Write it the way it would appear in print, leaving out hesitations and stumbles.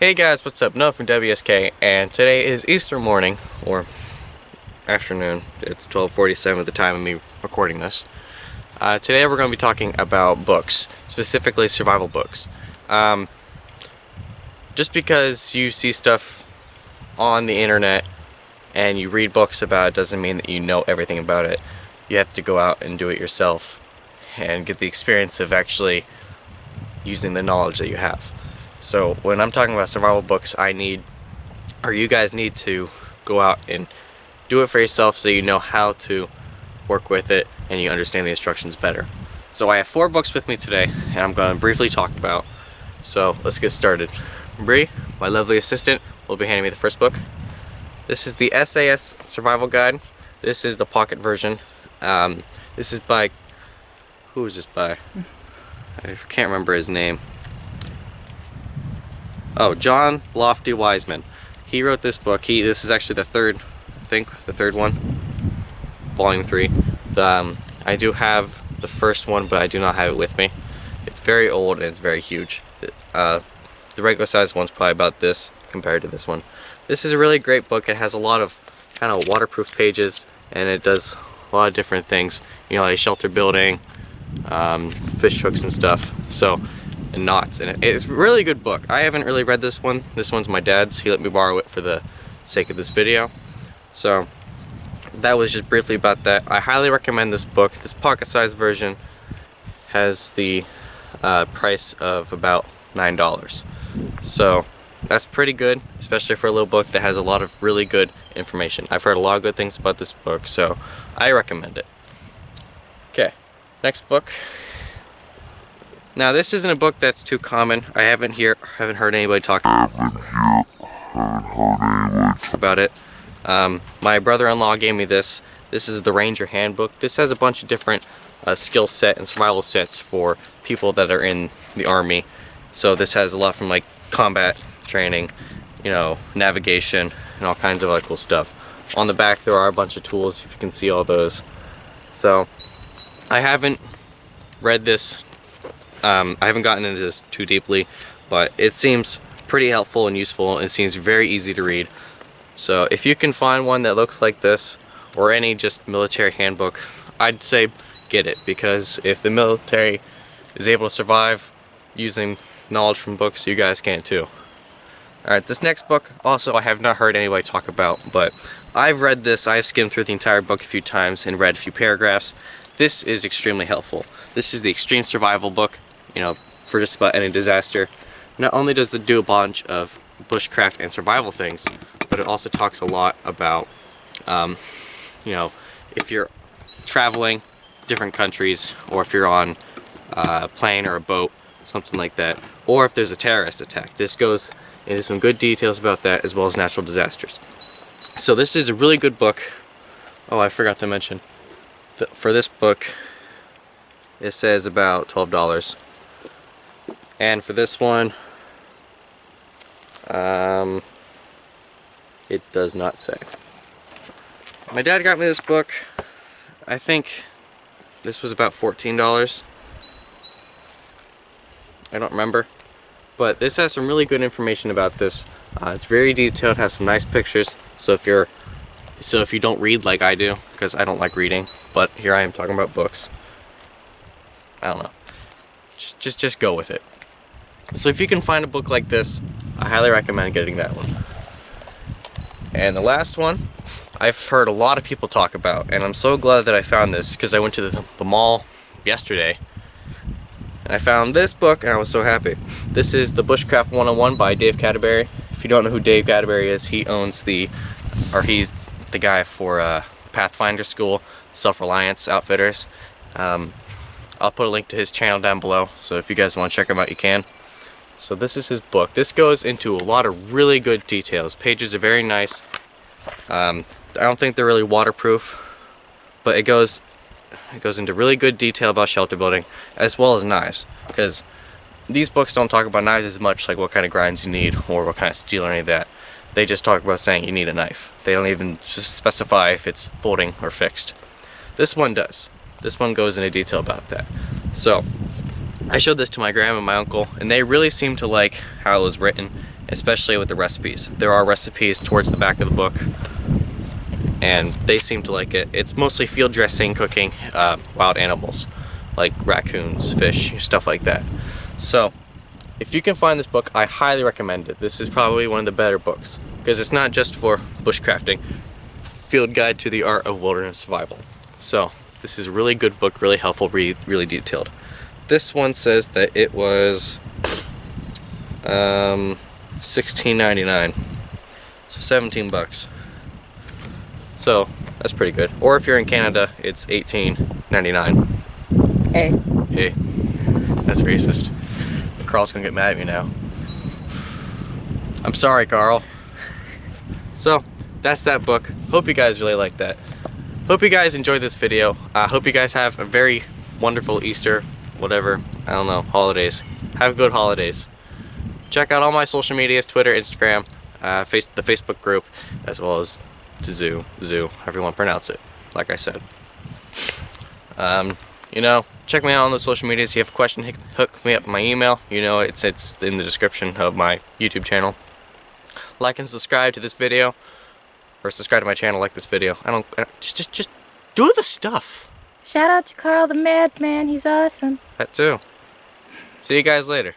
Hey guys, what's up? Noah from WSK, and today is Easter morning, or afternoon. It's 12:47 at the time of me recording this. Today we're going to be talking about books, specifically survival books. Just because you see stuff on the internet and you read books about it doesn't mean that you know everything about it. You have to go out and do it yourself and get the experience of actually using the knowledge that you have. So when I'm talking about survival books, you guys need to go out and do it for yourself so you know how to work with it and you understand the instructions better. So I have 4 books with me today and I'm going to briefly talk about. So let's get started. Bree, my lovely assistant, will be handing me the first book. This is the SAS Survival Guide. This is the pocket version. This is by, who is this by? I can't remember his name. Oh, John Lofty Wiseman. He wrote this book. This is actually the third one, volume 3. I do have the first one, but I do not have it with me. It's very old and it's very huge. The regular size one's probably about this compared to this one. This is a really great book. It has a lot of kind of waterproof pages, and it does a lot of different things. You know, like shelter building, fish hooks and stuff. And knots, and it's a really good book. I haven't really read this one. This one's my dad's. He let me borrow it for the sake of this video. So that was just briefly about that. I highly recommend this book. This pocket-sized version has the price of about $9. So that's pretty good, especially for a little book that has a lot of really good information. I've heard a lot of good things about this book, so I recommend it. Okay, next book. Now this isn't a book that's too common. I haven't heard anybody talk about it. My brother-in-law gave me this. This is the Ranger Handbook. This has a bunch of different skill set and survival sets for people that are in the Army. So this has a lot from like combat training, you know, navigation, and all kinds of other cool stuff. On the back there are a bunch of tools, if you can see all those. So I haven't read this. I haven't gotten into this too deeply, but it seems pretty helpful and useful, and it seems very easy to read. So if you can find one that looks like this, or any just military handbook, I'd say get it, because if the military is able to survive using knowledge from books, you guys can too. Alright, this next book also I have not heard anybody talk about, but I've read this. I've skimmed through the entire book a few times and read a few paragraphs. This is extremely helpful. This is the Extreme Survival book, you know, for just about any disaster. Not only does it do a bunch of bushcraft and survival things, but it also talks a lot about, you know, if you're traveling different countries, or if you're on a plane or a boat, something like that, or if there's a terrorist attack. This goes into some good details about that, as well as natural disasters. So this is a really good book. Oh, I forgot to mention, for this book, it says about $12. And for this one, it does not say. My dad got me this book. I think this was about $14. I don't remember. But this has some really good information about this. It's very detailed, has some nice pictures. So if you don't read like I do, because I don't like reading, but here I am talking about books. I don't know. Just go with it. So if you can find a book like this, I highly recommend getting that one. And the last one, I've heard a lot of people talk about, and I'm so glad that I found this, because I went to the mall yesterday, and I found this book, and I was so happy. This is the Bushcraft 101 by Dave Cadbury. If you don't know who Dave Cadbury is, he's the guy for Pathfinder School, Self-Reliance Outfitters. I'll put a link to his channel down below, so if you guys want to check him out, you can. So this is his book. This goes into a lot of really good details. Pages are very nice. I don't think they're really waterproof, but it goes into really good detail about shelter building, as well as knives, because these books don't talk about knives as much, like what kind of grinds you need or what kind of steel or any of that. They just talk about saying you need a knife. They don't even specify if it's folding or fixed. This one does. This one goes into detail about that. So I showed this to my grandma and my uncle, and they really seemed to like how it was written, especially with the recipes. There are recipes towards the back of the book, and they seem to like it. It's mostly field dressing, cooking wild animals, like raccoons, fish, stuff like that. So, if you can find this book, I highly recommend it. This is probably one of the better books, because it's not just for bushcrafting. Field Guide to the Art of Wilderness Survival. So, this is a really good book, really helpful, really detailed. This one says that it was $16.99, so 17 bucks. So that's pretty good. Or if you're in Canada, it's $18.99. Hey. Hey, that's racist. Carl's gonna get mad at me now. I'm sorry, Carl. So that's that book. Hope you guys really like that. Hope you guys enjoyed this video. Hope you guys have a very wonderful Easter, whatever, I don't know, holidays. Have good holidays. Check out all my social medias, Twitter, Instagram, the Facebook group, as well as Zoo, however you want to pronounce it, like I said. You know, check me out on the social medias. If you have a question, hook me up my email. You know, it's in the description of my YouTube channel. Like and subscribe to this video, or subscribe to my channel, like this video. Just do the stuff. Shout out to Carl the Madman, he's awesome. That too. See you guys later.